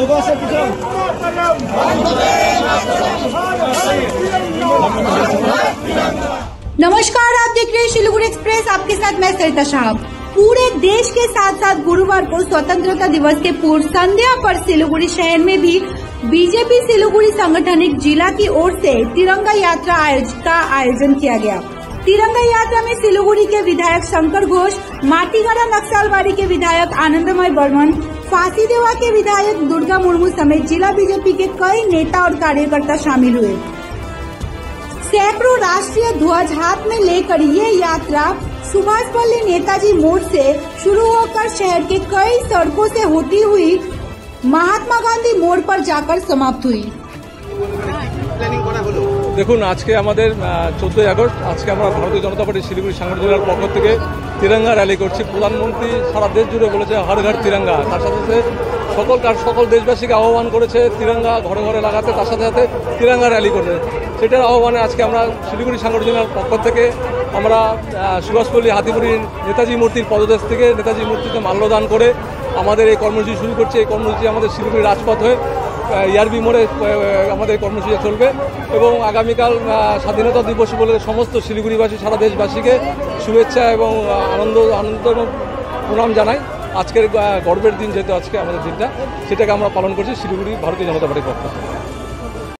नमस्कार, आप देख रहे हैं सिलीगुड़ी एक्सप्रेस। आपके साथ मैं सरिता शाह। पूरे देश के साथ साथ गुरुवार को स्वतंत्रता दिवस के पूर्व संध्या पर सिलीगुड़ी शहर में भी बीजेपी सिलीगुड़ी सांगठनिक जिला की ओर से तिरंगा यात्रा का आयोजन किया गया। तिरंगा यात्रा में सिलीगुड़ी के विधायक शंकर घोष, माटीगाड़ा नक्सलबाड़ी के विधायक आनंदमय बर्मन, फांसीदेवा के विधायक दुर्गा मुर्मू समेत जिला बीजेपी के कई नेता और कार्यकर्ता शामिल हुए। सैकड़ों राष्ट्रीय ध्वज हाथ में लेकर ये यात्रा सुभाषपल्ली नेताजी मोड़ से शुरू होकर शहर के कई सड़कों से होती हुई महात्मा गांधी मोड़ पर जाकर समाप्त हुई। দেখুন, আজকে আমাদের 14ই আগস্ট আজকে আমরা ভারতীয় জনতা পার্টি শিলিগুড়ি সাংগঠনিক জেলার পক্ষ থেকে তিরঙ্গা র্যালি করছি। প্রধানমন্ত্রী সারা দেশ জুড়ে বলেছে হর ঘর তিরঙ্গা, তার সাথে সাথে সকল দেশবাসীকে আহ্বান করেছে তিরঙ্গা ঘরে ঘরে লাগাতে, তার সাথে সাথে তিরঙ্গা র্যালি করতে। সেটার আহ্বানে আজকে আমরা শিলিগুড়ি সাংগঠনিক জেলার পক্ষ থেকে আমরা সুভাষপল্লী হাতিপুরির নেতাজি মূর্তির পদদেশ থেকে নেতাজি মূর্তিতে মাল্যদান করে আমাদের এই কর্মসূচি শুরু করছি। এই কর্মসূচি আমাদের শিলিগুড়ি রাজপথ হয়ে ইয়ারবি মোড়ে আমাদের কর্মসূচি চলবে এবং আগামীকাল স্বাধীনতা দিবস বলে সমস্ত শিলিগুড়িবাসী সারা দেশবাসীকে শুভেচ্ছা এবং আনন্দ এবং প্রণাম জানাই। আজকের গর্বের দিন যেহেতু আজকে আমাদের দিনটা, সেটাকে আমরা পালন করছি শিলিগুড়ি ভারতীয় জনতা পার্টির পক্ষ থেকে।